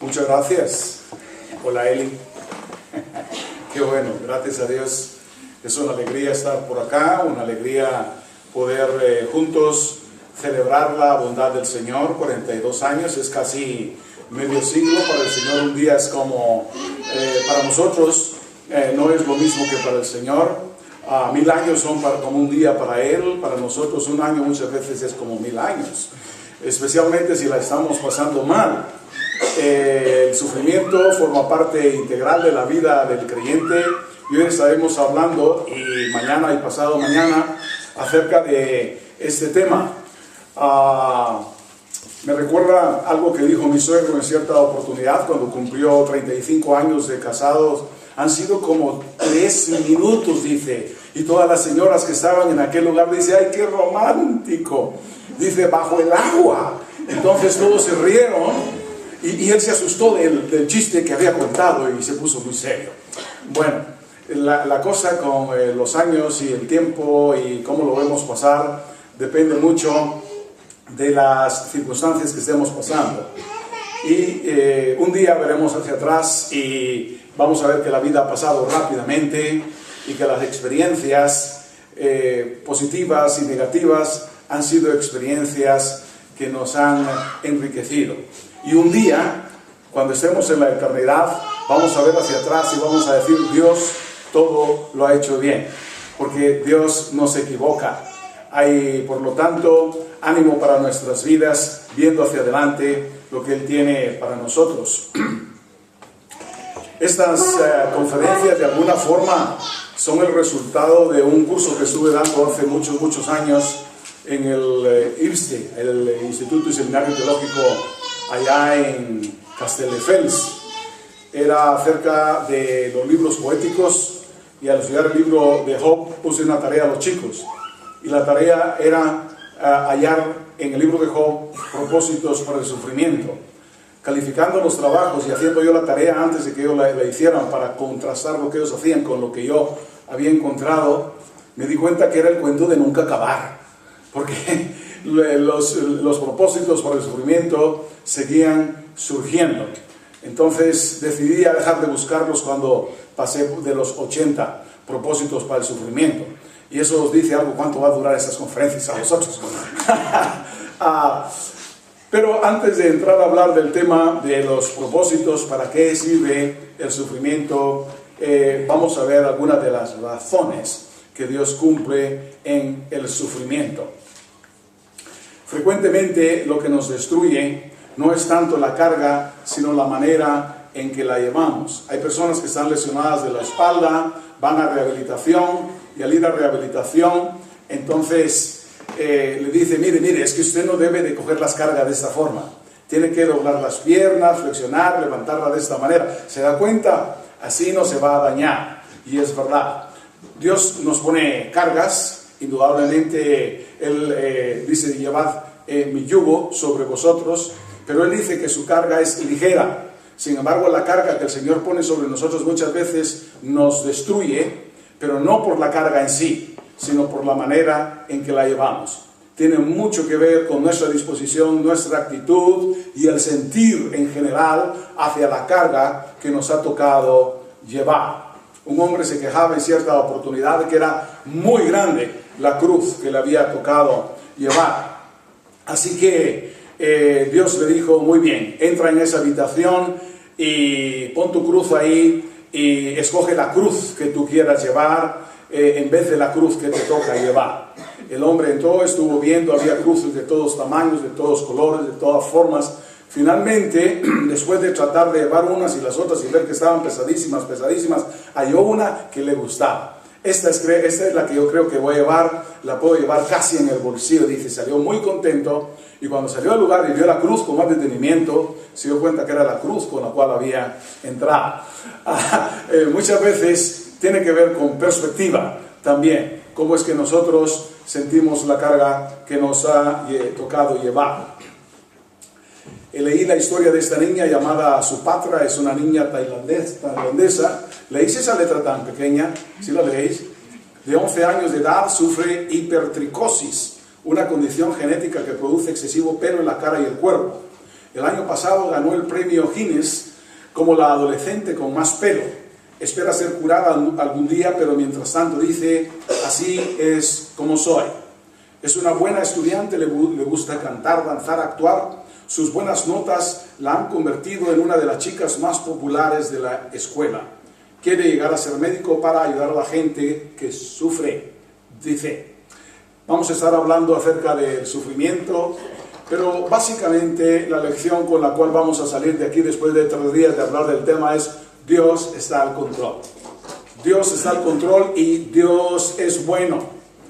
Muchas gracias. Hola Eli. Qué bueno, gracias a Dios. Es una alegría estar por acá, una alegría poder juntos celebrar la bondad del Señor. 42 años, es casi medio siglo. Para el Señor un día es como, para nosotros no es lo mismo que para el Señor. 1000 años son como un día para Él. Para nosotros un año muchas veces es como 1000 años. Especialmente si la estamos pasando mal. El sufrimiento forma parte integral de la vida del creyente y hoy estaremos hablando, y mañana y pasado mañana, acerca de este tema. Me recuerda algo que dijo mi suegro en cierta oportunidad cuando cumplió 35 años de casados. Han sido como 3 minutos, dice, y todas las señoras que estaban en aquel lugar dicen, ¡ay, qué romántico! Dice, bajo el agua. Entonces todos se rieron. Y él se asustó del chiste que había contado y se puso muy serio. Bueno, la cosa con los años y el tiempo y cómo lo vemos pasar depende mucho de las circunstancias que estemos pasando. Y un día veremos hacia atrás y vamos a ver que la vida ha pasado rápidamente y que las experiencias positivas y negativas han sido experiencias que nos han enriquecido. Y un día, cuando estemos en la eternidad, vamos a ver hacia atrás y vamos a decir, Dios todo lo ha hecho bien, porque Dios no se equivoca. Hay, por lo tanto, ánimo para nuestras vidas, viendo hacia adelante lo que Él tiene para nosotros. Estas conferencias, de alguna forma, son el resultado de un curso que estuve dando hace muchos años en el IRSTE, el Instituto y Seminario Teológico allá en Castelldefels. Era acerca de los libros poéticos y al estudiar el libro de Job puse una tarea a los chicos. Y la tarea era hallar en el libro de Job propósitos para el sufrimiento. Calificando los trabajos y haciendo yo la tarea antes de que ellos la hicieran para contrastar lo que ellos hacían con lo que yo había encontrado, me di cuenta que era el cuento de nunca acabar. Porque los propósitos para el sufrimiento seguían surgiendo. Entonces decidí dejar de buscarlos cuando pasé de los 80 propósitos para el sufrimiento. Y eso os dice algo, cuánto va a durar esas conferencias a vosotros. Pero antes de entrar a hablar del tema de los propósitos, para qué sirve el sufrimiento, vamos a ver algunas de las razones que Dios cumple en el sufrimiento. Frecuentemente lo que nos destruye no es tanto la carga, sino la manera en que la llevamos. Hay personas que están lesionadas de la espalda, van a rehabilitación, y al ir a rehabilitación, entonces le dice, mire, es que usted no debe de coger las cargas de esta forma. Tiene que doblar las piernas, flexionar, levantarla de esta manera. ¿Se da cuenta? Así no se va a dañar. Y es verdad. Dios nos pone cargas. Indudablemente Él dice, llevad mi yugo sobre vosotros, pero Él dice que su carga es ligera. Sin embargo, la carga que el Señor pone sobre nosotros muchas veces nos destruye, pero no por la carga en sí, sino por la manera en que la llevamos. Tiene mucho que ver con nuestra disposición, nuestra actitud y el sentir en general hacia la carga que nos ha tocado llevar. Un hombre se quejaba en cierta oportunidad de que era muy grande la cruz que le había tocado llevar. Así que Dios le dijo, muy bien, entra en esa habitación y pon tu cruz ahí y escoge la cruz que tú quieras llevar en vez de la cruz que te toca llevar. El hombre entró, estuvo viendo, había cruces de todos tamaños, de todos colores, de todas formas. Finalmente, después de tratar de llevar unas y las otras y ver que estaban pesadísimas, halló una que le gustaba. Esta es la que yo creo que voy a llevar, la puedo llevar casi en el bolsillo, dice, salió muy contento, y cuando salió al lugar y vio la cruz con más detenimiento, se dio cuenta que era la cruz con la cual había entrado. Muchas veces tiene que ver con perspectiva también, cómo es que nosotros sentimos la carga que nos ha tocado llevar. Leí la historia de esta niña llamada Supatra, es una niña tailandesa. ¿Leéis esa letra tan pequeña? ¿Sí la leéis? De 11 años de edad sufre hipertricosis, una condición genética que produce excesivo pelo en la cara y el cuerpo. El año pasado ganó el premio Guinness como la adolescente con más pelo. Espera ser curada algún día, pero mientras tanto dice, así es como soy. Es una buena estudiante, le gusta cantar, danzar, actuar. Sus buenas notas la han convertido en una de las chicas más populares de la escuela. Quiere llegar a ser médico para ayudar a la gente que sufre, dice. Vamos a estar hablando acerca del sufrimiento, pero básicamente la lección con la cual vamos a salir de aquí después de 3 días de hablar del tema es: Dios está al control. Dios está al control y Dios es bueno.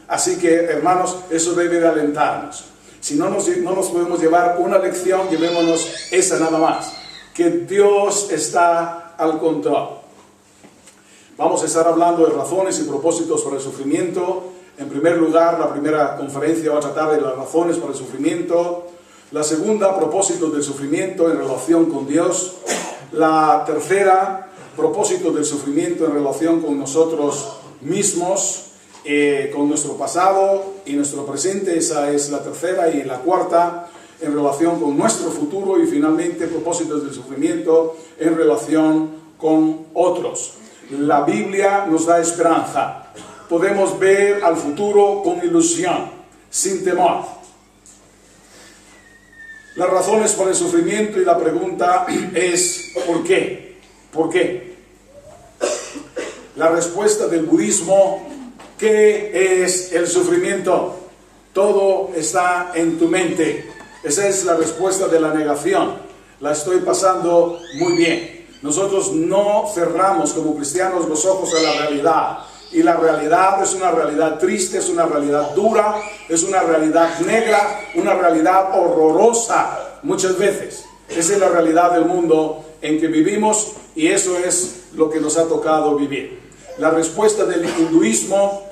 Así que, hermanos, eso debe de alentarnos. Si no nos podemos llevar una lección, llevémonos esa nada más, que Dios está al control. Vamos a estar hablando de razones y propósitos para el sufrimiento. En primer lugar, la primera conferencia va a tratar de las razones para el sufrimiento. La segunda, propósitos del sufrimiento en relación con Dios. La tercera, propósitos del sufrimiento en relación con nosotros mismos, con nuestro pasado y nuestro presente. Esa es la tercera. Y la cuarta, en relación con nuestro futuro. Y finalmente, propósitos del sufrimiento en relación con otros. La Biblia nos da esperanza. Podemos ver al futuro con ilusión, sin temor. Las razones para el sufrimiento, y la pregunta es ¿por qué? ¿Por qué? La respuesta del budismo: ¿qué es el sufrimiento? Todo está en tu mente. Esa es la respuesta de la negación. La estoy pasando muy bien. Nosotros no cerramos como cristianos los ojos a la realidad. Y la realidad es una realidad triste, es una realidad dura, es una realidad negra, una realidad horrorosa muchas veces. Esa es la realidad del mundo en que vivimos y eso es lo que nos ha tocado vivir. La respuesta del hinduismo: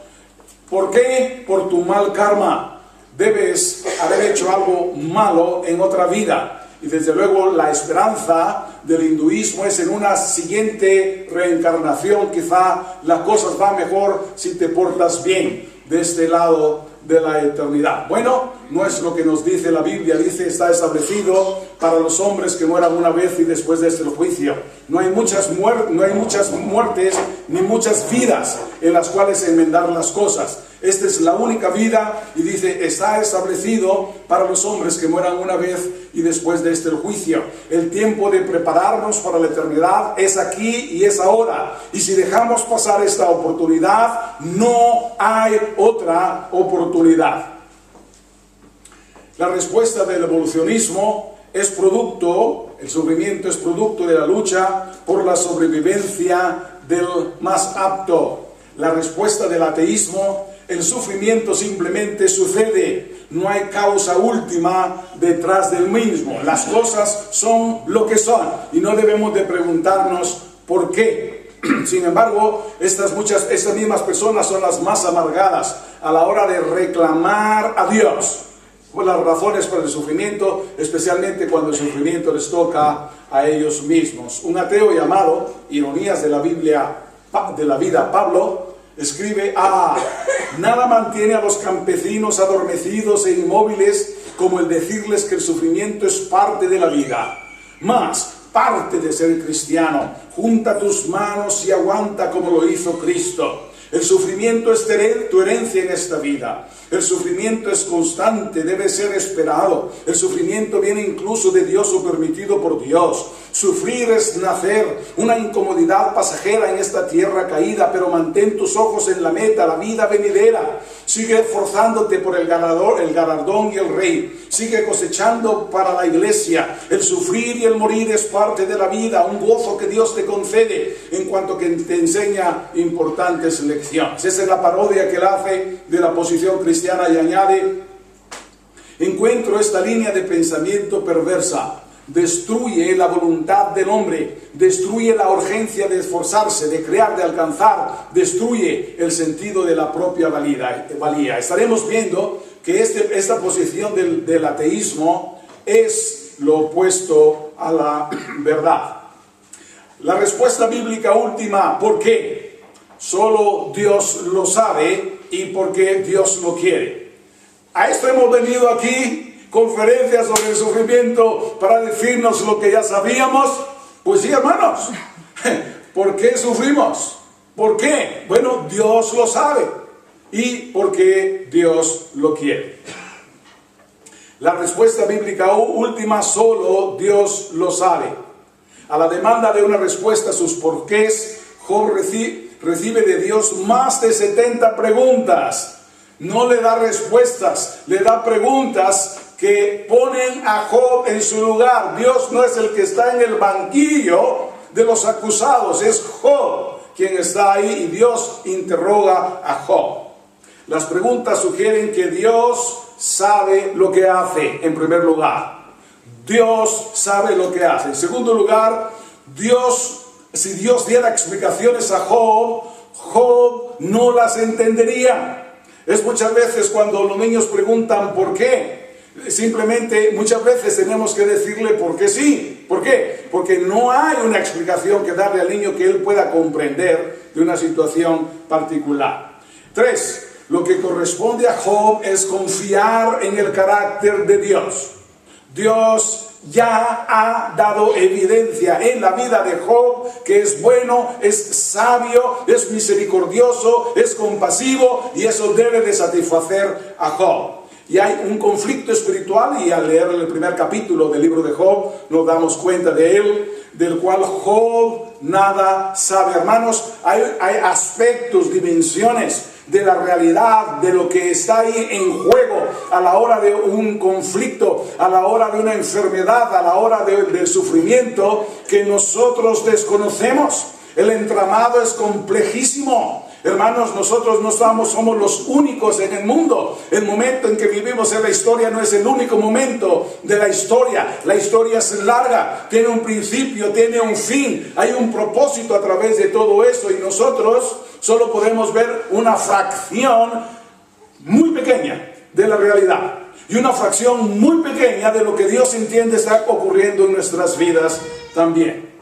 ¿por qué? Por tu mal karma. Debes haber hecho algo malo en otra vida. Y desde luego la esperanza del hinduismo es en una siguiente reencarnación. Quizá las cosas van mejor si te portas bien de este lado de la eternidad. Bueno, no es lo que nos dice la Biblia. Dice: está establecido para los hombres que mueran una vez y después de este el juicio. No hay muchas muertes ni muchas vidas en las cuales enmendar las cosas. Esta es la única vida, y dice: está establecido para los hombres que mueran una vez y después de este el juicio. El tiempo de prepararnos para la eternidad es aquí y es ahora. Y si dejamos pasar esta oportunidad, no hay otra oportunidad. La respuesta del evolucionismo es producto, el sufrimiento es producto de la lucha por la sobrevivencia del más apto. La respuesta del ateísmo: el sufrimiento simplemente sucede, no hay causa última detrás del mismo. Las cosas son lo que son y no debemos de preguntarnos por qué. Sin embargo, estas mismas personas son las más amargadas a la hora de reclamar a Dios por las razones para el sufrimiento, especialmente cuando el sufrimiento les toca a ellos mismos. Un ateo llamado Ironías de la Vida, Pablo, escribe: nada mantiene a los campesinos adormecidos e inmóviles como el decirles que el sufrimiento es parte de la vida. Más, parte de ser cristiano. Junta tus manos y aguanta como lo hizo Cristo. El sufrimiento es tu herencia en esta vida. El sufrimiento es constante, debe ser esperado. El sufrimiento viene incluso de Dios o permitido por Dios. Sufrir es nacer, una incomodidad pasajera en esta tierra caída, pero mantén tus ojos en la meta, la vida venidera. Sigue esforzándote por el galardón y el rey. Sigue cosechando para la iglesia. El sufrir y el morir es parte de la vida, un gozo que Dios te concede en cuanto que te enseña importantes lecciones. Esa es la parodia que él hace de la posición cristiana y añade: encuentro esta línea de pensamiento perversa. Destruye la voluntad del hombre, destruye la urgencia de esforzarse, de crear, de alcanzar, destruye el sentido de la propia valía. Estaremos viendo que esta posición del ateísmo es lo opuesto a la verdad. La respuesta bíblica última: ¿por qué? Solo Dios lo sabe y porque Dios lo quiere. A esto hemos venido aquí conferencias sobre el sufrimiento para decirnos lo que ya sabíamos. Pues sí, hermanos. ¿Por qué sufrimos? ¿Por qué? Bueno, Dios lo sabe. Y porque Dios lo quiere. La respuesta bíblica última, solo Dios lo sabe. A la demanda de una respuesta a sus porqués, Job recibe de Dios más de 70 preguntas. No le da respuestas, le da preguntas que ponen a Job en su lugar. Dios no es el que está en el banquillo de los acusados, es Job quien está ahí y Dios interroga a Job. Las preguntas sugieren que Dios sabe lo que hace, en primer lugar. Dios sabe lo que hace. En segundo lugar, si Dios diera explicaciones a Job, Job no las entendería. Es muchas veces cuando los niños preguntan ¿por qué? Simplemente muchas veces tenemos que decirle por qué sí. ¿Por qué? Porque no hay una explicación que darle al niño que él pueda comprender de una situación particular. 3. Lo que corresponde a Job es confiar en el carácter de Dios. Dios ya ha dado evidencia en la vida de Job que es bueno, es sabio, es misericordioso, es compasivo y eso debe de satisfacer a Job. Y hay un conflicto espiritual y al leer el primer capítulo del libro de Job nos damos cuenta de él, del cual Job nada sabe. Hermanos, hay aspectos, dimensiones de la realidad, de lo que está ahí en juego a la hora de un conflicto, a la hora de una enfermedad, a la hora del sufrimiento que nosotros desconocemos. El entramado es complejísimo. Hermanos, nosotros no somos los únicos en el mundo. El momento en que vivimos en la historia no es el único momento de la historia. La historia es larga, tiene un principio, tiene un fin, hay un propósito a través de todo eso y nosotros solo podemos ver una fracción muy pequeña de la realidad y una fracción muy pequeña de lo que Dios entiende está ocurriendo en nuestras vidas también.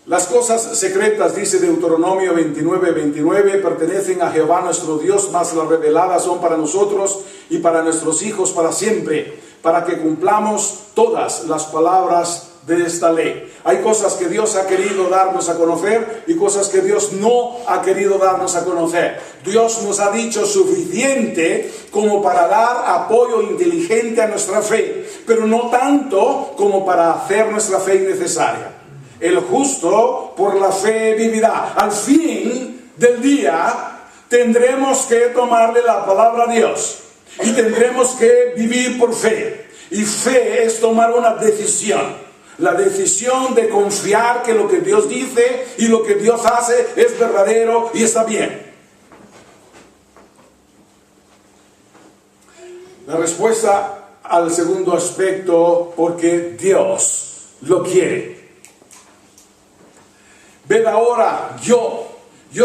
Las cosas secretas, dice Deuteronomio 29:29, pertenecen a Jehová nuestro Dios, mas las reveladas son para nosotros y para nuestros hijos para siempre, para que cumplamos todas las palabras de esta ley. Hay cosas que Dios ha querido darnos a conocer y cosas que Dios no ha querido darnos a conocer. Dios nos ha dicho suficiente como para dar apoyo inteligente a nuestra fe, pero no tanto como para hacer nuestra fe innecesaria. El justo por la fe vivirá. Al fin del día tendremos que tomarle la palabra a Dios y tendremos que vivir por fe. Y fe es tomar una decisión. La decisión de confiar que lo que Dios dice y lo que Dios hace es verdadero y está bien. La respuesta al segundo aspecto, porque Dios lo quiere. Ved ahora, yo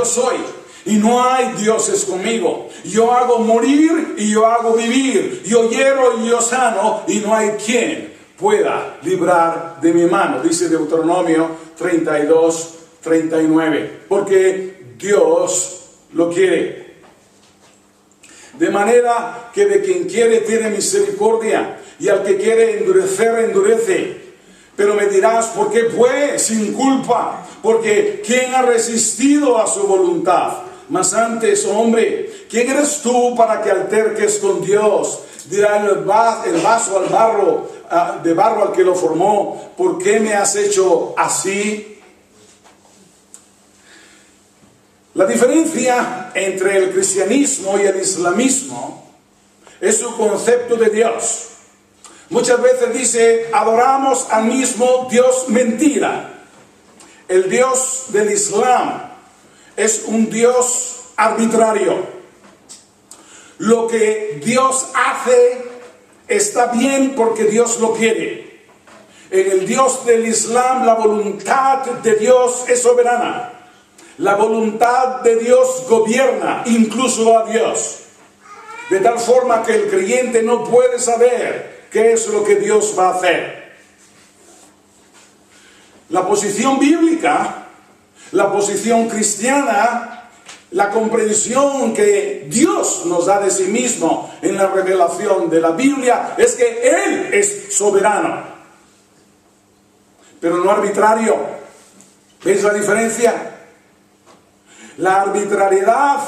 soy, y no hay dioses conmigo. Yo hago morir y yo hago vivir. Yo hiero y yo sano, y no hay quien pueda librar de mi mano. Dice Deuteronomio 32:39. Porque Dios lo quiere. De manera que de quien quiere tiene misericordia, y al que quiere endurecer, endurece. Pero me dirás, ¿por qué pues sin culpa? Porque ¿quién ha resistido a su voluntad? Mas antes, hombre, ¿quién eres tú para que alterques con Dios? Dirá el vaso al barro, de barro al que lo formó, ¿por qué me has hecho así? La diferencia entre el cristianismo y el islamismo es su concepto de Dios. Muchas veces dice, adoramos al mismo Dios mentira. El Dios del Islam es un Dios arbitrario. Lo que Dios hace está bien porque Dios lo quiere. En el Dios del Islam la voluntad de Dios es soberana. La voluntad de Dios gobierna incluso a Dios. De tal forma que el creyente no puede saber qué es lo que Dios va a hacer. La posición bíblica, la posición cristiana, la comprensión que Dios nos da de sí mismo en la revelación de la Biblia es que Él es soberano, pero no arbitrario. ¿Veis la diferencia? La arbitrariedad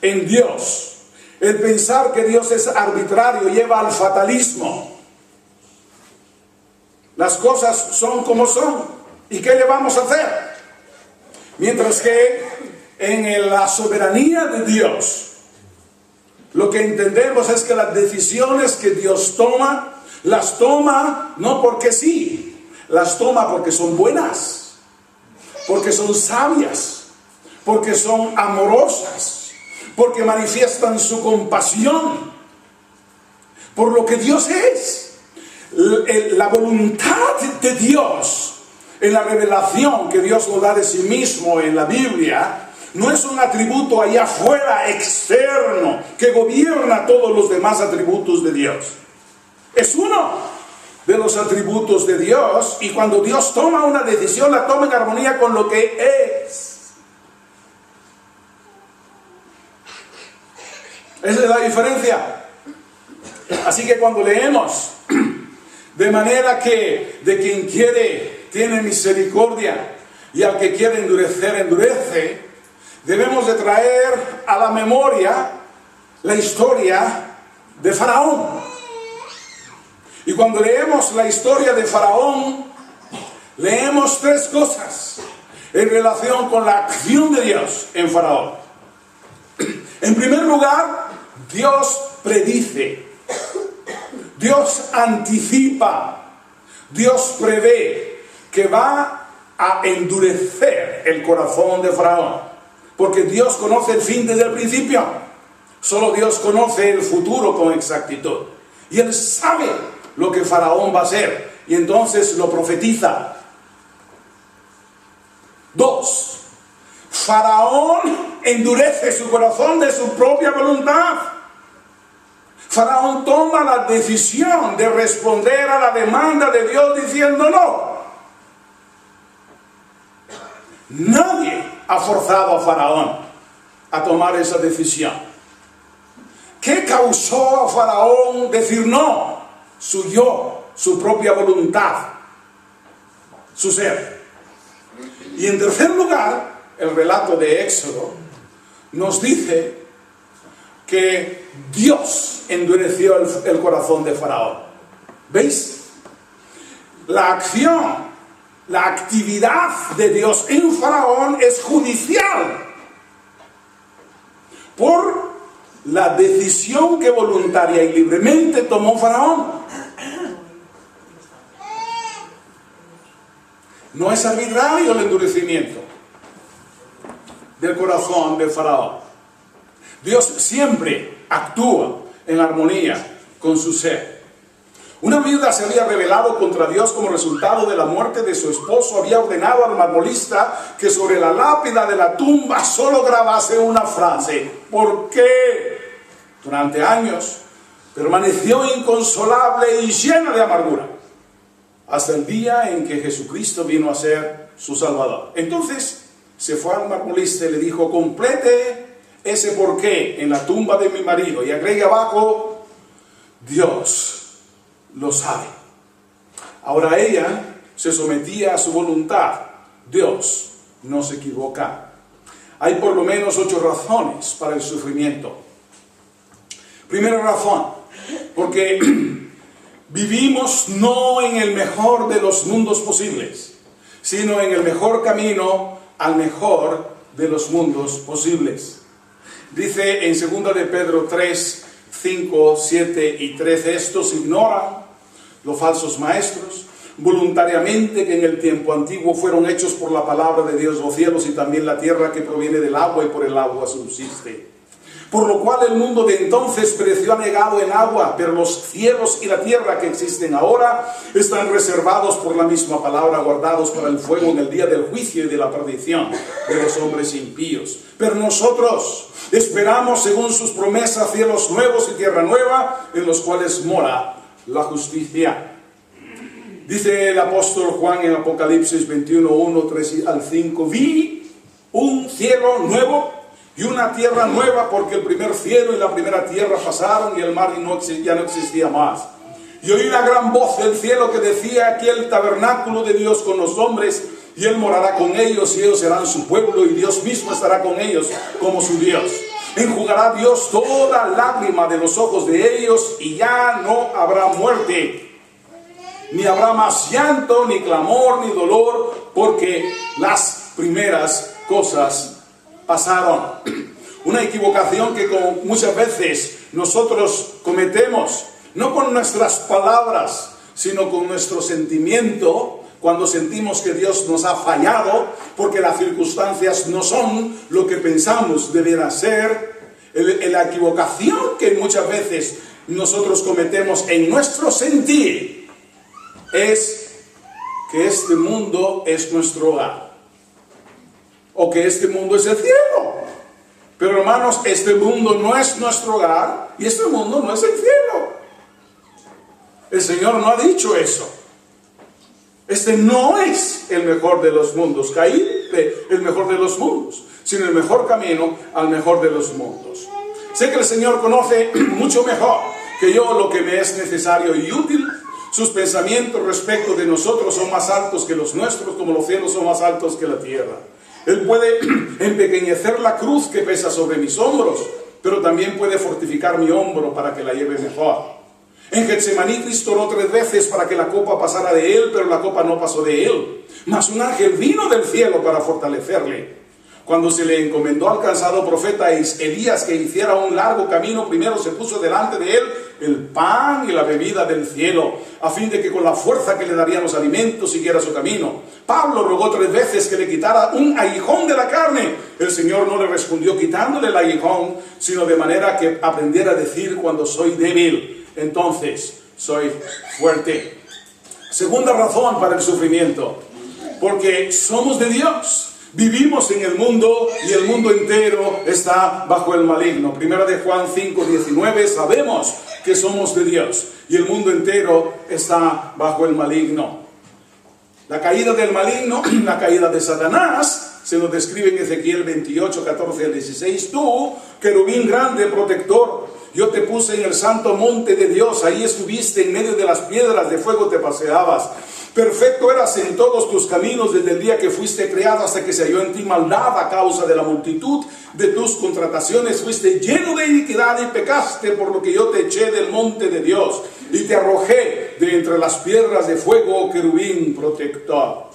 en Dios, el pensar que Dios es arbitrario, lleva al fatalismo. Las cosas son como son, ¿y qué le vamos a hacer? Mientras que en la soberanía de Dios, lo que entendemos es que las decisiones que Dios toma, las toma no porque sí, las toma porque son buenas, porque son sabias, porque son amorosas, porque manifiestan su compasión, por lo que Dios es. La voluntad de Dios en la revelación que Dios nos da de sí mismo en la Biblia no es un atributo allá afuera externo que gobierna todos los demás atributos de Dios. Es uno de los atributos de Dios, y cuando Dios toma una decisión la toma en armonía con lo que es. Esa es la diferencia. Así que cuando leemos de manera que de quien quiere tiene misericordia y al que quiere endurecer endurece, debemos de traer a la memoria la historia de Faraón. Y cuando leemos la historia de Faraón, leemos tres cosas en relación con la acción de Dios en Faraón. En primer lugar, Dios predice, Dios anticipa, Dios prevé que va a endurecer el corazón de Faraón, porque Dios conoce el fin desde el principio. Solo Dios conoce el futuro con exactitud, y Él sabe lo que Faraón va a hacer, y entonces lo profetiza. 2. Faraón endurece su corazón de su propia voluntad. Faraón toma la decisión de responder a la demanda de Dios diciendo no. Nadie ha forzado a Faraón a tomar esa decisión. ¿Qué causó a Faraón decir no? Su yo, su propia voluntad, su ser. Y en tercer lugar, el relato de Éxodo nos dice que Dios endureció el corazón de Faraón. ¿Veis? La acción, la actividad de Dios en Faraón es judicial por la decisión que voluntaria y libremente tomó Faraón. No es arbitrario el endurecimiento del corazón de Faraón. Dios siempre actúa en armonía con su ser. Una viuda se había rebelado contra Dios como resultado de la muerte de su esposo. Había ordenado al marmolista que sobre la lápida de la tumba solo grabase una frase: ¿por qué? Durante años permaneció inconsolable y llena de amargura, hasta el día en que Jesucristo vino a ser su Salvador. Entonces se fue al marmolista y le dijo: complete ese por qué en la tumba de mi marido, y agregue abajo: Dios lo sabe. Ahora ella se sometía a su voluntad. Dios no se equivoca. Hay por lo menos 8 razones para el sufrimiento. Primera razón, porque vivimos no en el mejor de los mundos posibles, sino en el mejor camino al mejor de los mundos posibles. Dice en 2 de Pedro 3, 5, 7 y 13, estos ignoran, los falsos maestros, voluntariamente que en el tiempo antiguo fueron hechos por la palabra de Dios los cielos y también la tierra que proviene del agua y por el agua subsiste. Por lo cual el mundo de entonces pereció anegado en agua, pero los cielos y la tierra que existen ahora están reservados por la misma palabra, guardados para el fuego en el día del juicio y de la perdición de los hombres impíos. Pero nosotros esperamos, según sus promesas, cielos nuevos y tierra nueva, en los cuales mora la justicia. Dice el apóstol Juan en Apocalipsis 21, 1, 3 al 5, vi un cielo nuevo y una tierra nueva, porque el primer cielo y la primera tierra pasaron y el mar ya no existía más. Y oí una gran voz del cielo que decía: aquí el tabernáculo de Dios con los hombres, y Él morará con ellos, y ellos serán su pueblo, y Dios mismo estará con ellos como su Dios. Enjugará Dios toda lágrima de los ojos de ellos, y ya no habrá muerte, ni habrá más llanto, ni clamor, ni dolor, porque las primeras cosas pasaron. Una equivocación que muchas veces nosotros cometemos, no con nuestras palabras, sino con nuestro sentimiento, cuando sentimos que Dios nos ha fallado, porque las circunstancias no son lo que pensamos debieran ser. La equivocación que muchas veces nosotros cometemos en nuestro sentir es que este mundo es nuestro hogar, o que este mundo es el cielo. Pero hermanos, este mundo no es nuestro hogar y este mundo no es el cielo. El Señor no ha dicho eso. Este no es el mejor de los mundos, el mejor de los mundos, sino el mejor camino al mejor de los mundos. Sé que el Señor conoce mucho mejor que yo lo que me es necesario y útil. Sus pensamientos respecto de nosotros son más altos que los nuestros, como los cielos son más altos que la tierra. Él puede empequeñecer la cruz que pesa sobre mis hombros, pero también puede fortificar mi hombro para que la lleve mejor. En Getsemaní Cristo oró 3 veces para que la copa pasara de él, pero la copa no pasó de él. Mas un ángel vino del cielo para fortalecerle. Cuando se le encomendó al cansado profeta Elías que hiciera un largo camino, primero se puso delante de él el pan y la bebida del cielo, a fin de que con la fuerza que le darían los alimentos siguiera su camino. Pablo rogó 3 veces que le quitara un aguijón de la carne. El Señor no le respondió quitándole el aguijón, sino de manera que aprendiera a decir: cuando soy débil, entonces soy fuerte. Segunda razón para el sufrimiento: porque somos de Dios. Vivimos en el mundo y el mundo entero está bajo el maligno. Primera de Juan 5:19, sabemos que somos de Dios y el mundo entero está bajo el maligno. La caída del maligno, la caída de Satanás, se nos describe en Ezequiel 28, 14 al 16. Tú, querubín grande, protector, yo te puse en el santo monte de Dios, ahí estuviste en medio de las piedras de fuego, te paseabas. Perfecto eras en todos tus caminos desde el día que fuiste creado hasta que se halló en ti maldad a causa de la multitud de tus contrataciones. Fuiste lleno de iniquidad y pecaste, por lo que yo te eché del monte de Dios y te arrojé de entre las piedras de fuego, querubín protector.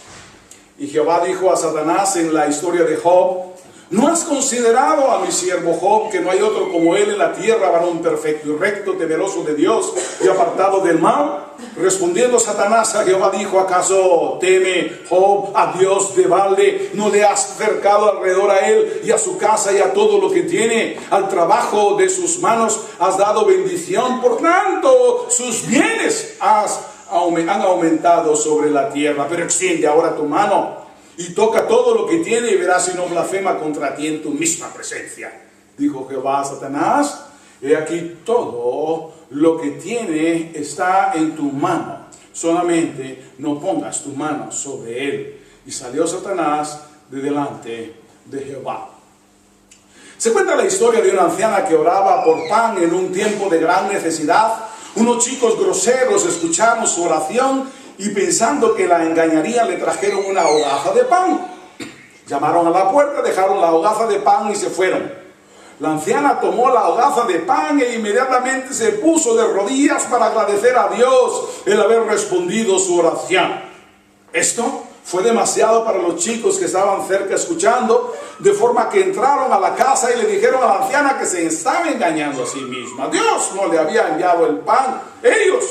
Y Jehová dijo a Satanás en la historia de Job: ¿no has considerado a mi siervo Job, que no hay otro como él en la tierra, varón perfecto y recto, temeroso de Dios y apartado del mal? Respondiendo Satanás a Jehová dijo: ¿acaso teme Job a Dios de balde? ¿No le has cercado alrededor a él y a su casa y a todo lo que tiene? Al trabajo de sus manos has dado bendición, por tanto sus bienes han aumentado sobre la tierra. Pero extiende ahora tu mano y toca todo lo que tiene y verás si no blasfema contra ti en tu misma presencia. Dijo Jehová a Satanás: he aquí todo lo que tiene está en tu mano, solamente no pongas tu mano sobre él. Y salió Satanás de delante de Jehová. Se cuenta la historia de una anciana que oraba por pan en un tiempo de gran necesidad. Unos chicos groseros escucharon su oración y pensando que la engañarían le trajeron una hogaza de pan. Llamaron a la puerta, dejaron la hogaza de pan y se fueron. La anciana tomó la hogaza de pan e inmediatamente se puso de rodillas para agradecer a Dios el haber respondido su oración. Esto fue demasiado para los chicos que estaban cerca escuchando, de forma que entraron a la casa y le dijeron a la anciana que se estaba engañando a sí misma. Dios no le había enviado el pan, ellos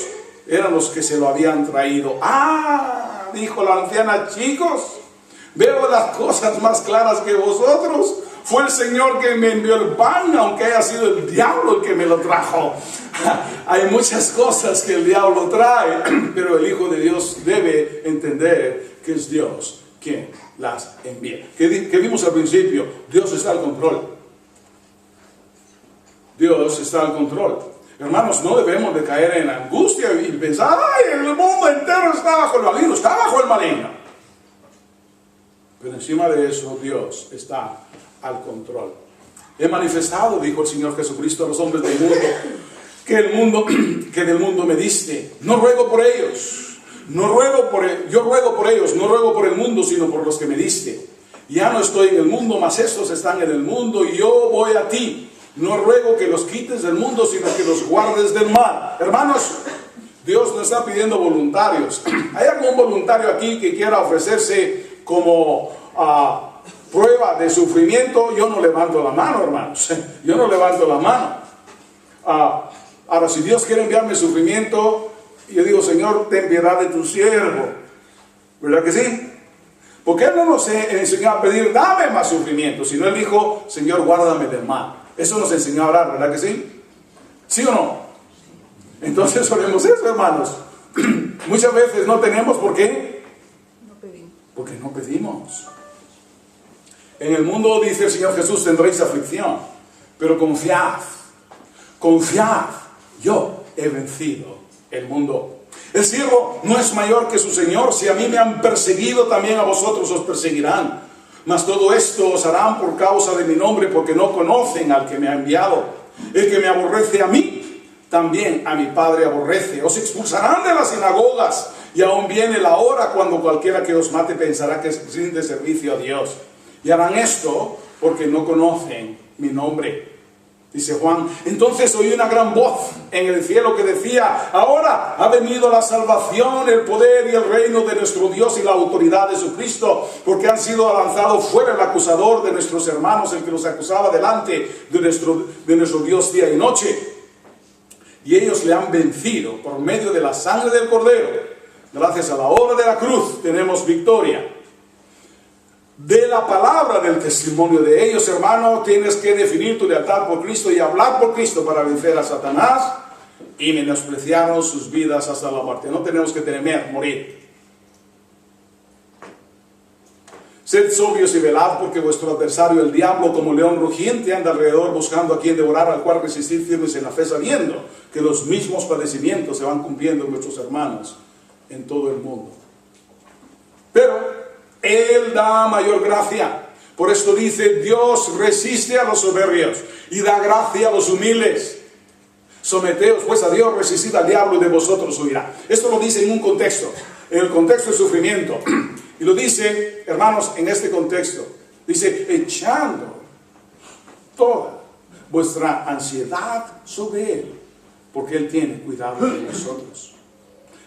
eran los que se lo habían traído. Ah, dijo la anciana: chicos, veo las cosas más claras que vosotros. Fue el Señor que me envió el pan, aunque haya sido el diablo el que me lo trajo. Hay muchas cosas que el diablo trae, pero el Hijo de Dios debe entender que es Dios quien las envía. Que vimos al principio, Dios está al control. Dios está al control. Hermanos, no debemos de caer en angustia y pensar: ¡ay, el mundo entero está bajo el maligno! Está bajo el maligno. Pero encima de eso, Dios está al control. He manifestado, dijo el Señor Jesucristo, a los hombres del mundo, que del mundo me diste. No ruego por ellos, yo ruego por ellos, no ruego por el mundo, sino por los que me diste. Ya no estoy en el mundo, mas estos están en el mundo, y yo voy a ti. No ruego que los quites del mundo, sino que los guardes del mal. Hermanos, Dios nos está pidiendo voluntarios. ¿Hay algún voluntario aquí que quiera ofrecerse como prueba de sufrimiento? Yo no levanto la mano, hermanos. Yo no levanto la mano. Ahora, si Dios quiere enviarme sufrimiento, yo digo, Señor, ten piedad de tu siervo. ¿Verdad que sí? Porque Él no nos enseñó a pedir, dame más sufrimiento, sino Él dijo, Señor, guárdame del mal. Eso nos enseñó a orar, ¿verdad que sí? ¿Sí o no? Entonces oremos eso, hermanos. Muchas veces no tenemos, ¿por qué? No pedimos. Porque no pedimos. En el mundo, dice el Señor Jesús, tendréis aflicción, pero confiad, yo he vencido el mundo. El siervo no es mayor que su Señor. Si a mí me han perseguido, también a vosotros os perseguirán. Mas todo esto os harán por causa de mi nombre, porque no conocen al que me ha enviado. El que me aborrece a mí, también a mi Padre aborrece. Os expulsarán de las sinagogas, y aún viene la hora cuando cualquiera que os mate pensará que rinde servicio a Dios. Y harán esto porque no conocen mi nombre. Dice Juan, entonces oí una gran voz en el cielo que decía, ahora ha venido la salvación, el poder y el reino de nuestro Dios y la autoridad de su Cristo, porque han sido lanzados fuera el acusador de nuestros hermanos, el que los acusaba delante de nuestro Dios día y noche. Y ellos le han vencido por medio de la sangre del Cordero. Gracias a la obra de la cruz tenemos victoria. De la palabra del testimonio de ellos, hermano, tienes que definir tu lealtad por Cristo y hablar por Cristo para vencer a Satanás, y menospreciaron sus vidas hasta la muerte. No tenemos que temer morir. Sed sobrios y velad, porque vuestro adversario, el diablo, como león rugiente, anda alrededor buscando a quien devorar, al cual resistir firmes en la fe, sabiendo que los mismos padecimientos se van cumpliendo en nuestros hermanos en todo el mundo. Pero Él da mayor gracia. Por esto dice, Dios resiste a los soberbios y da gracia a los humildes. Someteos pues a Dios, resistid al diablo y de vosotros huirá. Esto lo dice en un contexto, en el contexto de sufrimiento. Y lo dice, hermanos, en este contexto. Dice, echando toda vuestra ansiedad sobre Él, porque Él tiene cuidado de nosotros.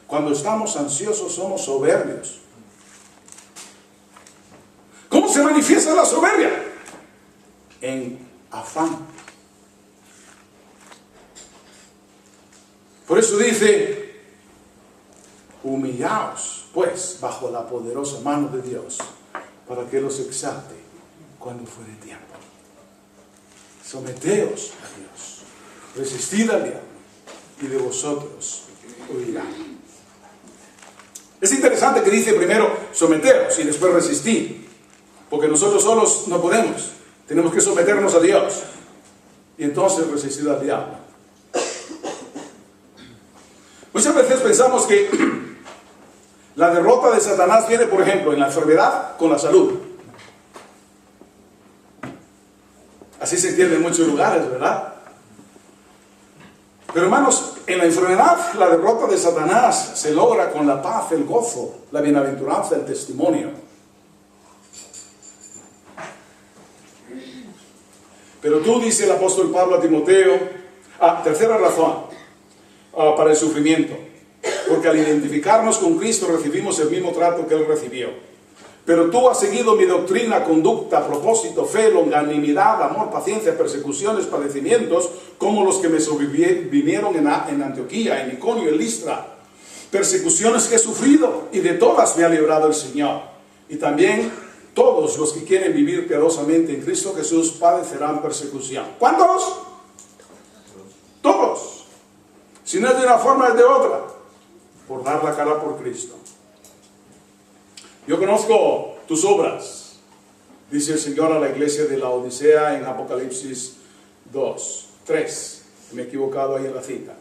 Cuando estamos ansiosos somos soberbios. ¿Cómo se manifiesta la soberbia? En afán. Por eso dice, humillaos pues bajo la poderosa mano de Dios, para que los exalte cuando fuere tiempo. Someteos a Dios, resistid al diablo, y de vosotros huirá. Es interesante que dice primero someteos y después resistid. Porque nosotros solos no podemos. Tenemos que someternos a Dios. Y entonces resistir al diablo. Muchas veces pensamos que la derrota de Satanás viene, por ejemplo, en la enfermedad con la salud. Así se entiende en muchos lugares, ¿verdad? Pero hermanos, en la enfermedad la derrota de Satanás se logra con la paz, el gozo, la bienaventuranza, el testimonio. Pero tú, dice el apóstol Pablo a Timoteo, tercera razón para el sufrimiento, porque al identificarnos con Cristo recibimos el mismo trato que Él recibió. Pero tú has seguido mi doctrina, conducta, propósito, fe, longanimidad, amor, paciencia, persecuciones, padecimientos, como los que me sobrevinieron en Antioquía, en Iconio, en Listra. Persecuciones que he sufrido, y de todas me ha librado el Señor. Y también todos los que quieren vivir piadosamente en Cristo Jesús padecerán persecución. ¿Cuántos? Todos. Si no es de una forma, es de otra. Por dar la cara por Cristo. Yo conozco tus obras, dice el Señor a la iglesia de la Odisea en Apocalipsis 3. Me he equivocado ahí en la cita.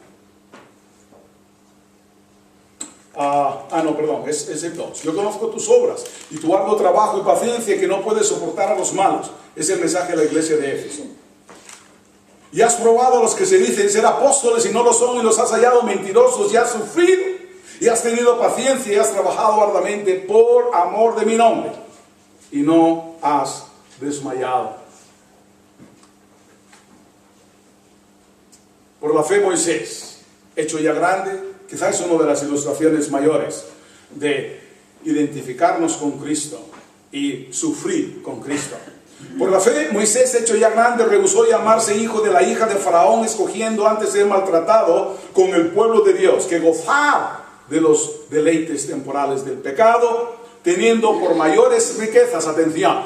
No, perdón, es el 2. Yo conozco tus obras y tu arduo trabajo y paciencia, que no puedes soportar a los malos. Es el mensaje de la iglesia de Éfeso. Y has probado a los que se dicen ser apóstoles y no lo son, y los has hallado mentirosos, y has sufrido, y has tenido paciencia, y has trabajado arduamente por amor de mi nombre, y no has desmayado. Por la fe Moisés, hecho ya grande, quizás es una de las ilustraciones mayores de identificarnos con Cristo y sufrir con Cristo. Por la fe, Moisés, hecho ya grande, rehusó llamarse hijo de la hija de Faraón, escogiendo antes ser maltratado con el pueblo de Dios, que gozar de los deleites temporales del pecado, teniendo por mayores riquezas, atención,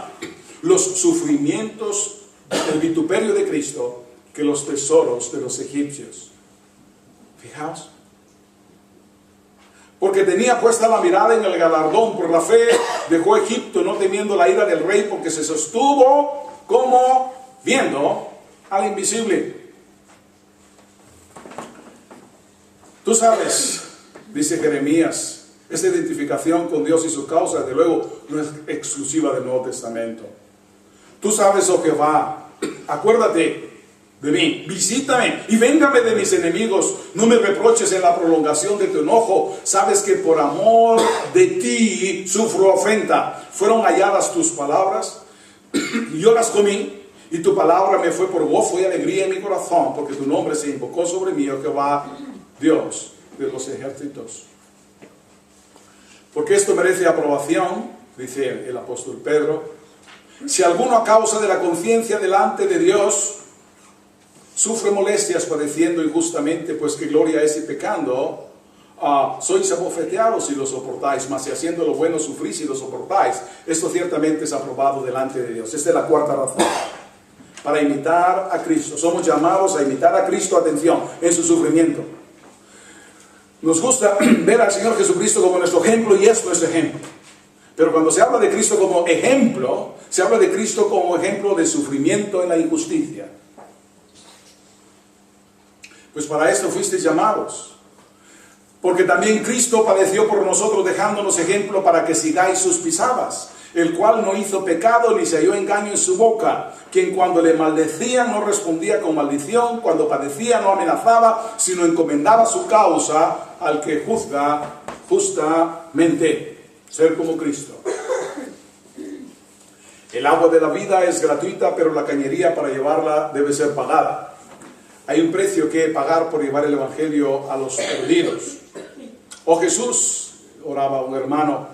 los sufrimientos del vituperio de Cristo, que los tesoros de los egipcios. Fijaos. Porque tenía puesta la mirada en el galardón. Por la fe dejó Egipto, no temiendo la ira del rey, porque se sostuvo como viendo al invisible. Tú sabes, dice Jeremías, esta identificación con Dios y su causa, desde luego, no es exclusiva del Nuevo Testamento. Tú sabes, oh Jehová, acuérdate de mí, visítame y véngame de mis enemigos, no me reproches en la prolongación de tu enojo, sabes que por amor de ti sufro ofensa. Fueron halladas tus palabras y yo las comí, y tu palabra me fue por gozo y alegría en mi corazón, porque tu nombre se invocó sobre mí, oh Jehová, Dios de los ejércitos. Porque esto merece aprobación, dice el apóstol Pedro, si alguno a causa de la conciencia delante de Dios sufre molestias padeciendo injustamente, pues que gloria es y pecando, sois abofeteados si lo soportáis, mas si haciendo lo bueno sufrís y lo soportáis, esto ciertamente es aprobado delante de Dios. Esta es la cuarta razón, para imitar a Cristo. Somos llamados a imitar a Cristo, atención, en su sufrimiento. Nos gusta ver al Señor Jesucristo como nuestro ejemplo, y es nuestro ejemplo. Pero cuando se habla de Cristo como ejemplo, se habla de Cristo como ejemplo de sufrimiento en la injusticia. Pues para esto fuisteis llamados. Porque también Cristo padeció por nosotros, dejándonos ejemplo para que sigáis sus pisadas, el cual no hizo pecado ni se halló engaño en su boca, quien cuando le maldecían no respondía con maldición, cuando padecía no amenazaba, sino encomendaba su causa al que juzga justamente. Ser como Cristo. El agua de la vida es gratuita, pero la cañería para llevarla debe ser pagada. Hay un precio que pagar por llevar el Evangelio a los perdidos. Oh Jesús, oraba un hermano,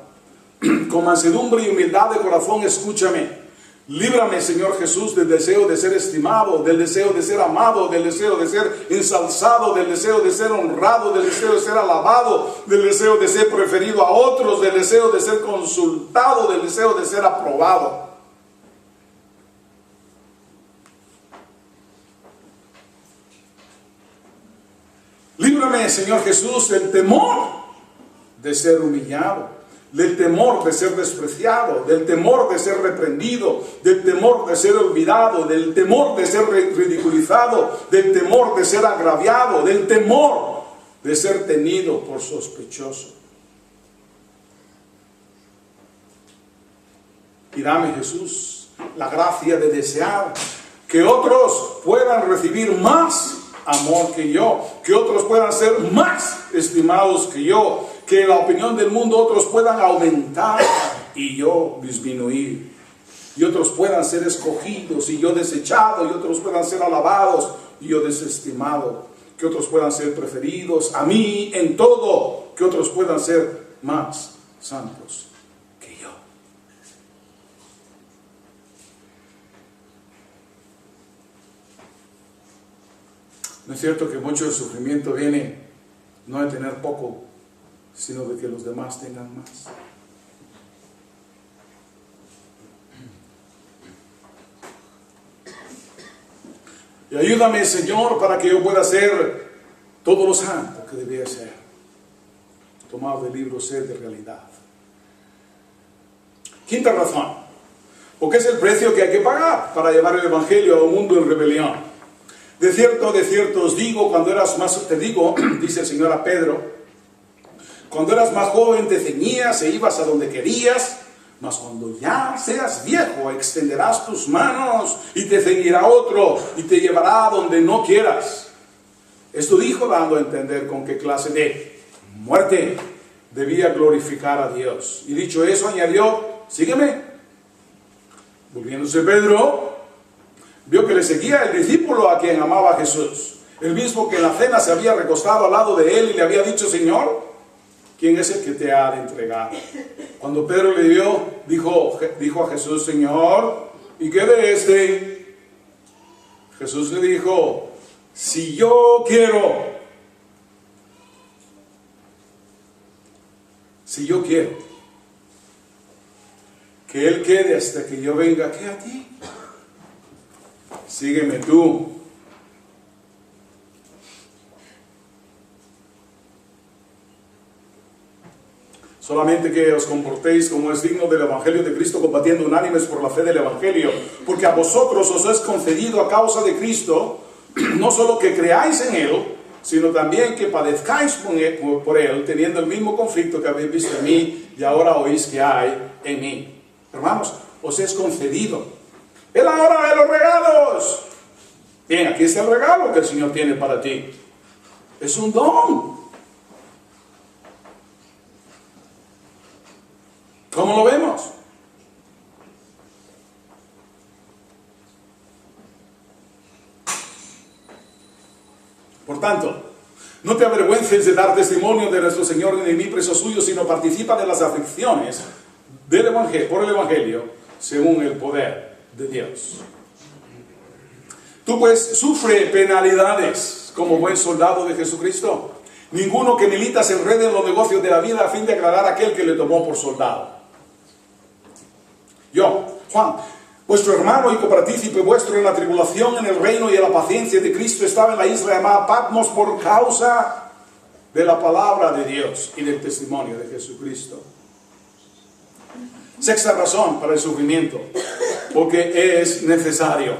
con mansedumbre y humildad de corazón escúchame. Líbrame, Señor Jesús, del deseo de ser estimado, del deseo de ser amado, del deseo de ser ensalzado, del deseo de ser honrado, del deseo de ser alabado, del deseo de ser preferido a otros, del deseo de ser consultado, del deseo de ser aprobado. Líbrame, Señor Jesús, del temor de ser humillado, del temor de ser despreciado, del temor de ser reprendido, del temor de ser olvidado, del temor de ser ridiculizado, del temor de ser agraviado, del temor de ser tenido por sospechoso. Y dame, Jesús, la gracia de desear que otros puedan recibir más amor que yo, que otros puedan ser más estimados que yo, que en la opinión del mundo otros puedan aumentar y yo disminuir, y otros puedan ser escogidos y yo desechado, y otros puedan ser alabados y yo desestimado, que otros puedan ser preferidos a mí en todo, que otros puedan ser más santos que yo. ¿No es cierto que mucho del sufrimiento viene no de tener poco, sino de que los demás tengan más? Y ayúdame, Señor, para que yo pueda ser todo lo santo que debía ser. Tomado del libro Ser de Realidad. Quinta razón, porque es el precio que hay que pagar para llevar el Evangelio a un mundo en rebelión. De cierto os digo, cuando eras más, te digo, dice el Señor a Pedro, cuando eras más joven te ceñías e ibas a donde querías, Mas cuando ya seas viejo, extenderás tus manos y te seguirá otro y te llevará a donde no quieras. Esto dijo dando a entender con qué clase de muerte debía glorificar a Dios. Y dicho eso, añadió, sígueme. Volviéndose Pedro, vio que le seguía el discípulo a quien amaba a Jesús, el mismo que en la cena se había recostado al lado de él y le había dicho, Señor, ¿quién es el que te ha de entregar? Cuando Pedro le vio, dijo a Jesús, Señor, ¿y qué de este? Jesús le dijo, si yo quiero, que él quede hasta que yo venga, ¿qué a ti? Sígueme tú. Solamente que os comportéis como es digno del Evangelio de Cristo, combatiendo unánimes por la fe del Evangelio, porque a vosotros os es concedido a causa de Cristo, no solo que creáis en Él, sino también que padezcáis por Él, teniendo el mismo conflicto que habéis visto en mí y ahora oís que hay en mí. Hermanos, os es concedido. ¡Es la hora de los regalos! Bien, aquí está el regalo que el Señor tiene para ti. Es un don. ¿Cómo lo vemos? Por tanto, no te avergüences de dar testimonio de nuestro Señor en mí preso suyo, sino participa de las aflicciones del Evangelio, por el Evangelio, según el poder de Dios. Tú pues sufre penalidades como buen soldado de Jesucristo. Ninguno que milita se enrede en los negocios de la vida a fin de agradar a aquel que le tomó por soldado. Yo, Juan, vuestro hermano y copartícipe vuestro en la tribulación, en el reino y en la paciencia de Cristo, estaba en la isla llamada Patmos por causa de la palabra de Dios y del testimonio de Jesucristo. Sexta razón para el sufrimiento, porque es necesario.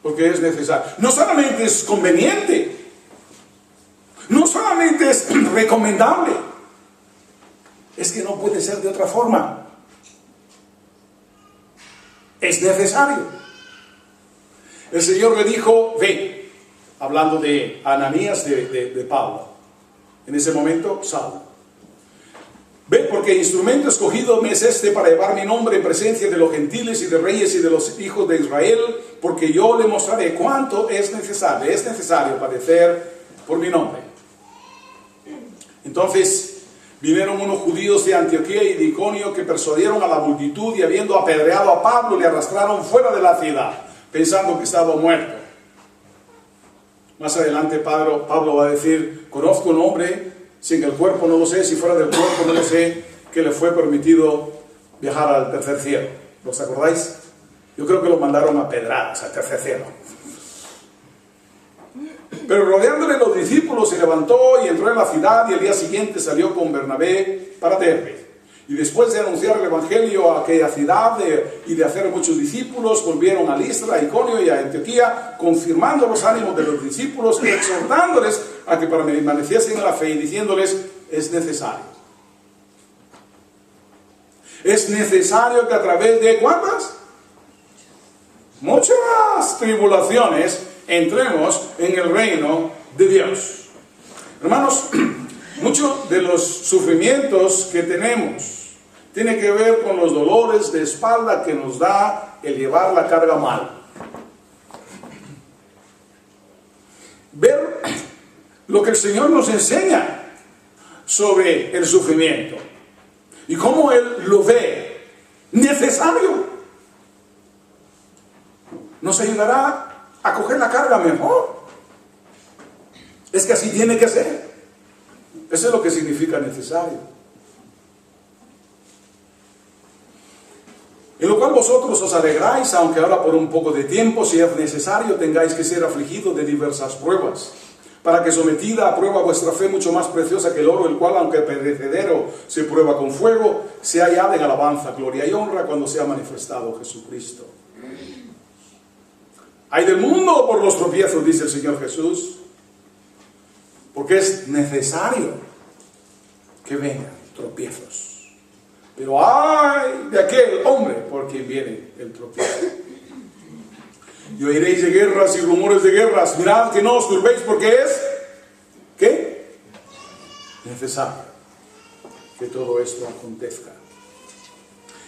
Porque es necesario. No solamente es conveniente, no solamente es recomendable, es que no puede ser de otra forma. Es necesario. El Señor le dijo, ve, hablando de Ananías de Pablo, en ese momento Saulo. Ve, porque instrumento escogido me es este para llevar mi nombre en presencia de los gentiles y de reyes y de los hijos de Israel, porque yo le mostraré cuánto es necesario padecer por mi nombre. Entonces vinieron unos judíos de Antioquía y de Iconio que persuadieron a la multitud y habiendo apedreado a Pablo le arrastraron fuera de la ciudad, pensando que estaba muerto. Más adelante Pablo va a decir, conozco un hombre, sin el cuerpo no lo sé, si fuera del cuerpo no lo sé, que le fue permitido viajar al tercer cielo. ¿Los acordáis? Yo creo que lo mandaron a pedradas al tercer cielo. Pero rodeándole los discípulos se levantó y entró en la ciudad y el día siguiente salió con Bernabé para Derbe. Y después de anunciar el evangelio a aquella ciudad y de hacer muchos discípulos, volvieron a Listra, a Iconio y a Antioquía, confirmando los ánimos de los discípulos y exhortándoles a que permaneciesen en la fe y diciéndoles, es necesario. Es necesario que a través de ¿cuántas? Muchas tribulaciones entremos en el reino de Dios. Hermanos, muchos de los sufrimientos que tenemos tiene que ver con los dolores de espalda que nos da el llevar la carga mal. Ver lo que el Señor nos enseña sobre el sufrimiento y cómo Él lo ve necesario, nos ayudará a coger la carga mejor. Es que así tiene que ser. Eso es lo que significa necesario. En lo cual vosotros os alegráis, aunque ahora por un poco de tiempo, si es necesario, tengáis que ser afligidos de diversas pruebas, para que sometida a prueba vuestra fe mucho más preciosa que el oro, el cual, aunque perecedero, se prueba con fuego, se hallada en alabanza, gloria y honra cuando sea manifestado Jesucristo. Hay del mundo por los tropiezos, dice el Señor Jesús, porque es necesario que vengan tropiezos. Pero ay de aquel hombre por quien viene el tropiezo. Y oiréis de guerras y rumores de guerras. Mirad que no os turbéis porque es, ¿qué? Necesario que todo esto acontezca.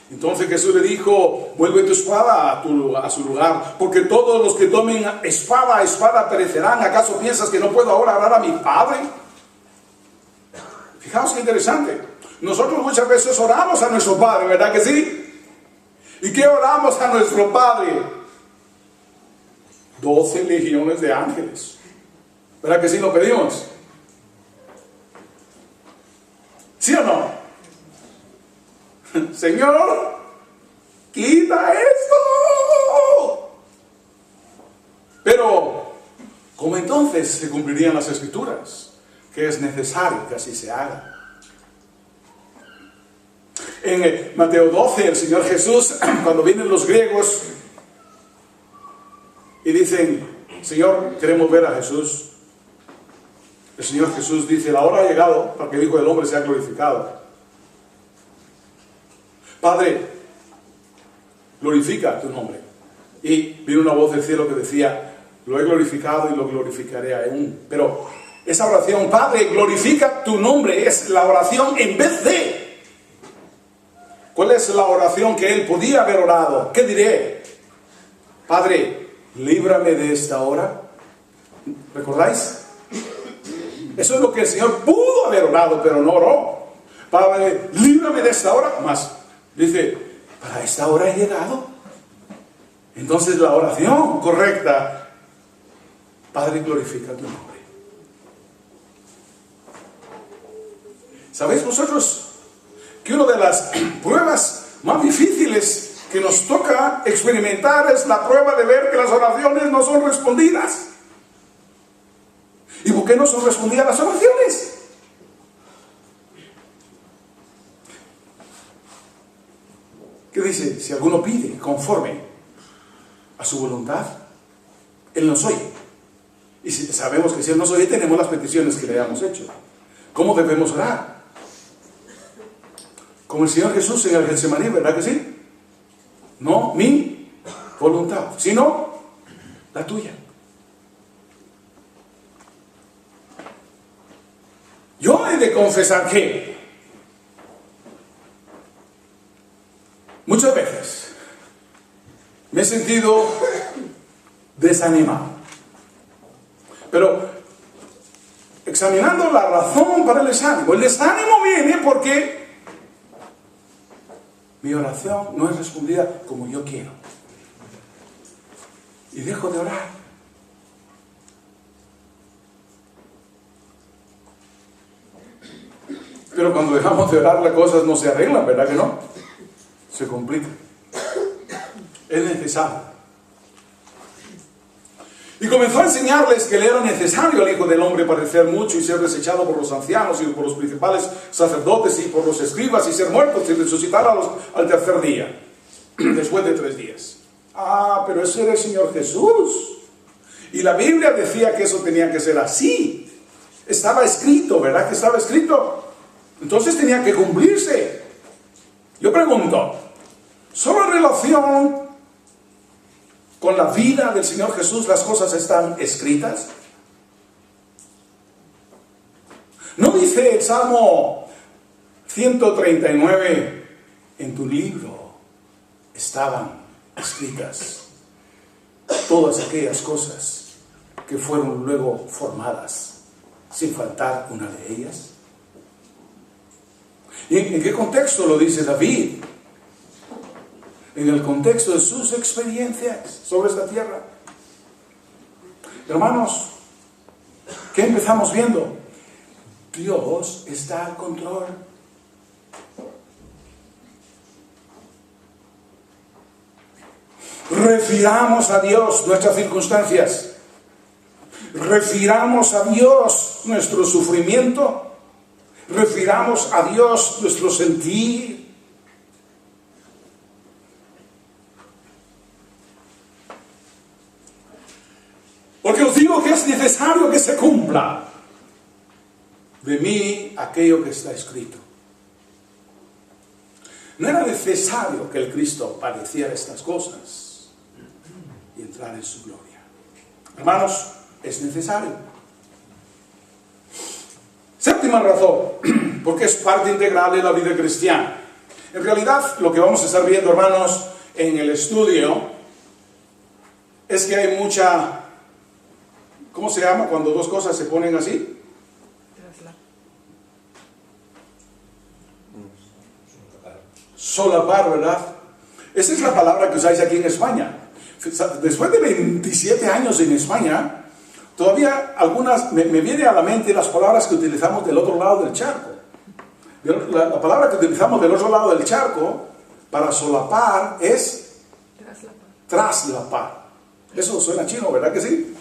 Entonces Jesús le dijo, vuelve tu espada a su lugar, porque todos los que tomen espada perecerán. ¿Acaso piensas que no puedo ahora orar a mi Padre? Fijaos qué interesante. Nosotros muchas veces oramos a nuestro Padre, ¿verdad que sí? ¿Y qué oramos a nuestro Padre? 12 legiones de ángeles. ¿Verdad que sí lo pedimos? ¿Sí o no? Señor, quita esto. Pero, ¿cómo entonces se cumplirían las Escrituras? Que es necesario que así se haga. En Mateo 12, el Señor Jesús, cuando vienen los griegos y dicen, Señor, queremos ver a Jesús. El Señor Jesús dice, la hora ha llegado para que el Hijo del Hombre sea glorificado. Padre, glorifica tu nombre. Y vino una voz del cielo que decía, lo he glorificado y lo glorificaré aún. Pero esa oración, Padre, glorifica tu nombre, es la oración en vez de. ¿Cuál es la oración que él podía haber orado? ¿Qué diré? Padre, líbrame de esta hora. ¿Recordáis? Eso es lo que el Señor pudo haber orado, pero no oró. Padre, líbrame de esta hora. Más, dice, para esta hora he llegado. Entonces la oración correcta, Padre, glorifica tu nombre. ¿Sabéis vosotros que una de las pruebas más difíciles que nos toca experimentar es la prueba de ver que las oraciones no son respondidas? ¿Y por qué no son respondidas las oraciones? ¿Qué dice? Si alguno pide conforme a su voluntad, Él nos oye. Y si sabemos que si Él nos oye, tenemos las peticiones que le hayamos hecho. ¿Cómo debemos orar? Como el Señor Jesús en el Getsemaní, ¿verdad que sí? No mi voluntad, sino la tuya. Yo he de confesar que muchas veces me he sentido desanimado. Pero examinando la razón para el desánimo viene porque mi oración no es respondida como yo quiero. Y dejo de orar. Pero cuando dejamos de orar las cosas no se arreglan, ¿verdad que no? Se complican. Es necesario. Y comenzó a enseñarles que le era necesario al Hijo del Hombre padecer mucho y ser desechado por los ancianos y por los principales sacerdotes y por los escribas y ser muerto y resucitar al tercer día, después de 3 días. Ah, pero ese era el Señor Jesús. Y la Biblia decía que eso tenía que ser así. Estaba escrito, ¿verdad que estaba escrito? Entonces tenía que cumplirse. Yo pregunto, ¿solo en relación con la vida del Señor Jesús las cosas están escritas? ¿No dice el Salmo 139, en tu libro estaban escritas todas aquellas cosas que fueron luego formadas, sin faltar una de ellas? ¿Y en qué contexto lo dice David? En el contexto de sus experiencias sobre esta tierra. Hermanos, ¿qué empezamos viendo? Dios está al control. Refiramos a Dios nuestras circunstancias. Refiramos a Dios nuestro sufrimiento. Refiramos a Dios nuestro sentir. Porque os digo que es necesario que se cumpla de mí aquello que está escrito. No era necesario que el Cristo padeciera estas cosas y entrara en su gloria. Hermanos, es necesario. Séptima razón, porque es parte integral de la vida cristiana. En realidad, lo que vamos a estar viendo, hermanos, en el estudio, es que hay mucha, ¿cómo se llama cuando dos cosas se ponen así? Solapar, ¿verdad? Esa es la palabra que usáis aquí en España. Después de 27 años en España, todavía algunas, me viene a la mente las palabras que utilizamos del otro lado del charco. La palabra que utilizamos del otro lado del charco para solapar es traslapar. Eso suena chino, ¿verdad que sí?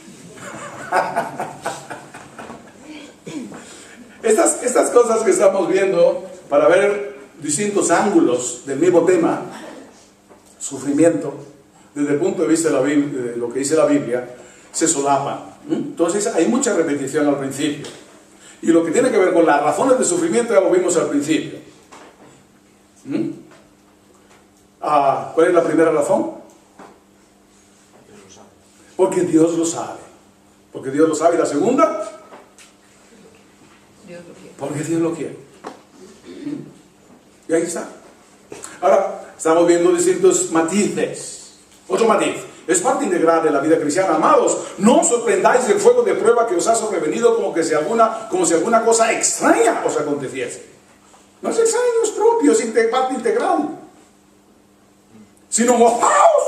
Estas cosas que estamos viendo para ver distintos ángulos del mismo tema, sufrimiento, desde el punto de vista de, la Biblia, de lo que dice la Biblia, se solapan. Entonces hay mucha repetición al principio. Y lo que tiene que ver con las razones de sufrimiento ya lo vimos al principio. ¿Cuál es la primera razón? Porque Dios lo sabe. Porque Dios lo sabe. ¿Y la segunda? Dios lo quiere. Porque Dios lo quiere. Y ahí está. Ahora, estamos viendo distintos matices. Otro matiz. Es parte integral de la vida cristiana. Amados, no os sorprendáis del fuego de prueba que os ha sobrevenido como si alguna cosa extraña os aconteciese. No es extraño, es propio, es parte integral. Sino gozaos,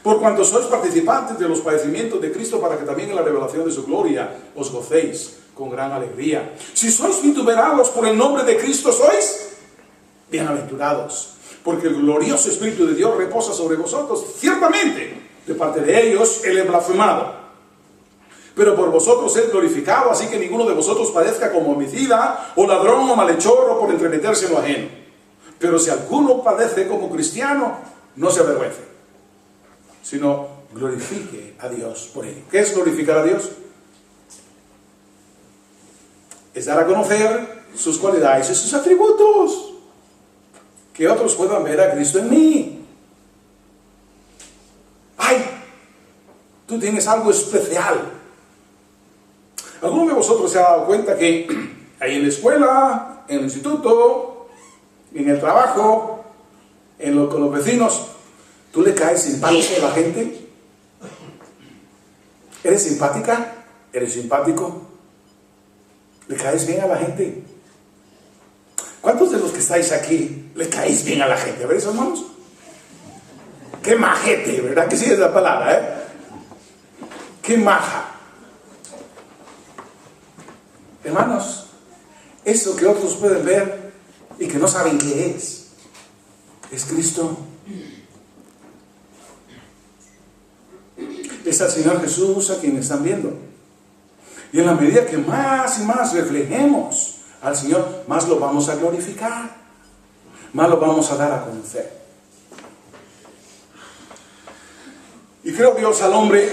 por cuanto sois participantes de los padecimientos de Cristo, para que también en la revelación de su gloria os gocéis con gran alegría. Si sois vituperados por el nombre de Cristo, sois bienaventurados, porque el glorioso Espíritu de Dios reposa sobre vosotros. Ciertamente, de parte de ellos, Él es blasfemado, pero por vosotros es glorificado, así que ninguno de vosotros padezca como homicida, o ladrón, o malhechor, o por entremeterse en lo ajeno. Pero si alguno padece como cristiano, no se avergüence, sino glorifique a Dios por ello. ¿Qué es glorificar a Dios? Es dar a conocer sus cualidades y sus atributos, que otros puedan ver a Cristo en mí. ¡Ay! Tú tienes algo especial. ¿Alguno de vosotros se ha dado cuenta que ahí en la escuela, en el instituto, en el trabajo, con los vecinos, tú le caes simpático a la gente? ¿Eres simpática? ¿Eres simpático? ¿Le caes bien a la gente? ¿Cuántos de los que estáis aquí le caéis bien a la gente? A ver, hermanos. ¡Qué majete! ¿Verdad que sí es la palabra, eh? ¡Qué maja! Hermanos, eso que otros pueden ver y que no saben qué es Cristo. Es el Señor Jesús a quien están viendo. Y en la medida que más y más reflejemos al Señor, más lo vamos a glorificar, más lo vamos a dar a conocer. Y creo Dios al hombre,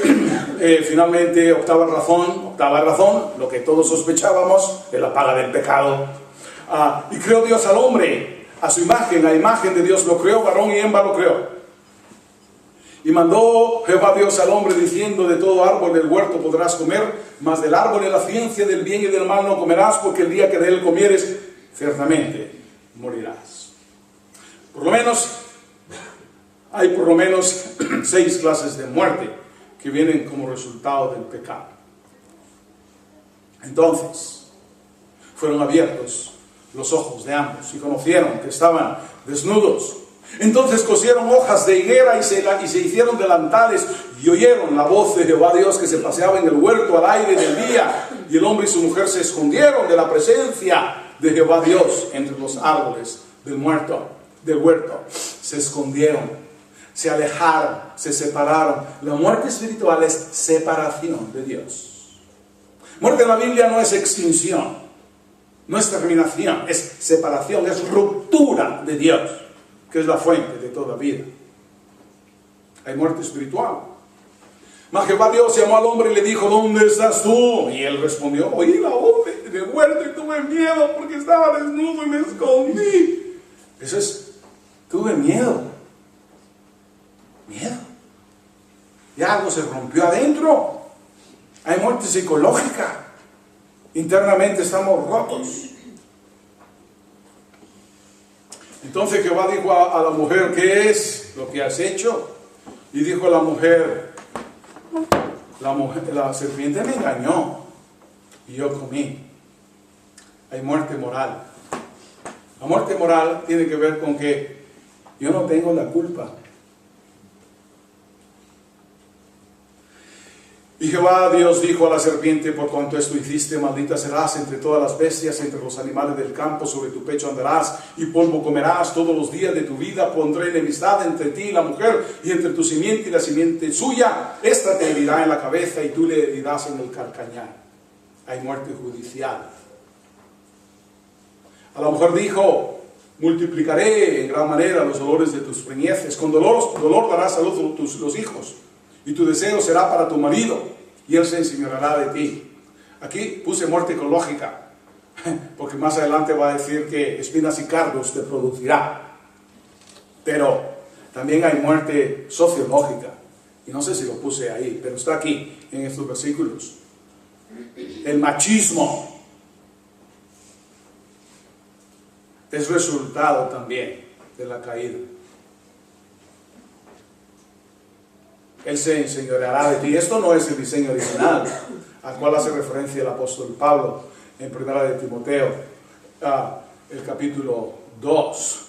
finalmente, octava razón, lo que todos sospechábamos, es la paga del pecado. Y creo Dios al hombre, a su imagen, la imagen de Dios lo creó, varón y hembra lo creó. Y mandó Jehová Dios al hombre diciendo: de todo árbol del huerto podrás comer, mas del árbol de la ciencia del bien y del mal no comerás, porque el día que de él comieres, ciertamente morirás. Hay por lo menos 6 clases de muerte que vienen como resultado del pecado. Entonces, fueron abiertos los ojos de ambos y conocieron que estaban desnudos. Entonces cosieron hojas de higuera y se hicieron delantales, y oyeron la voz de Jehová Dios que se paseaba en el huerto al aire del día, y el hombre y su mujer se escondieron de la presencia de Jehová Dios entre los árboles del huerto. Se escondieron, se alejaron, se separaron. La muerte espiritual es separación de Dios. Muerte en la Biblia no es extinción, no es terminación, es separación, es ruptura de Dios, que es la fuente de toda vida. Hay muerte espiritual. Mas Jehová Dios llamó al hombre y le dijo: ¿dónde estás tú? Y él respondió: oí la voz en el huerto y tuve miedo porque estaba desnudo y me escondí. Eso es tuve miedo. Miedo. Ya algo se rompió adentro. Hay muerte psicológica. Internamente estamos rotos. Entonces Jehová dijo a la mujer, ¿qué es lo que has hecho? Y dijo la mujer, la serpiente me engañó y yo comí. Hay muerte moral. La muerte moral tiene que ver con que yo no tengo la culpa. Y Jehová Dios dijo a la serpiente, por cuanto esto hiciste, maldita serás entre todas las bestias, entre los animales del campo, sobre tu pecho andarás, y polvo comerás todos los días de tu vida. Pondré enemistad entre ti y la mujer, y entre tu simiente y la simiente suya. Esta te herirá en la cabeza, y tú le herirás en el calcañar. Hay muerte judicial. A la mujer dijo, multiplicaré en gran manera los dolores de tus preñeces. Con dolor darás a luz los hijos. Y tu deseo será para tu marido, y él se enseñoreará de ti. Aquí puse muerte ecológica, porque más adelante va a decir que espinas y cardos te producirá. Pero también hay muerte sociológica, y no sé si lo puse ahí, pero está aquí, en estos versículos. El machismo es resultado también de la caída. Él se enseñoreará de ti. Esto no es el diseño original al cual hace referencia el apóstol Pablo en 1 de Timoteo, el capítulo 2.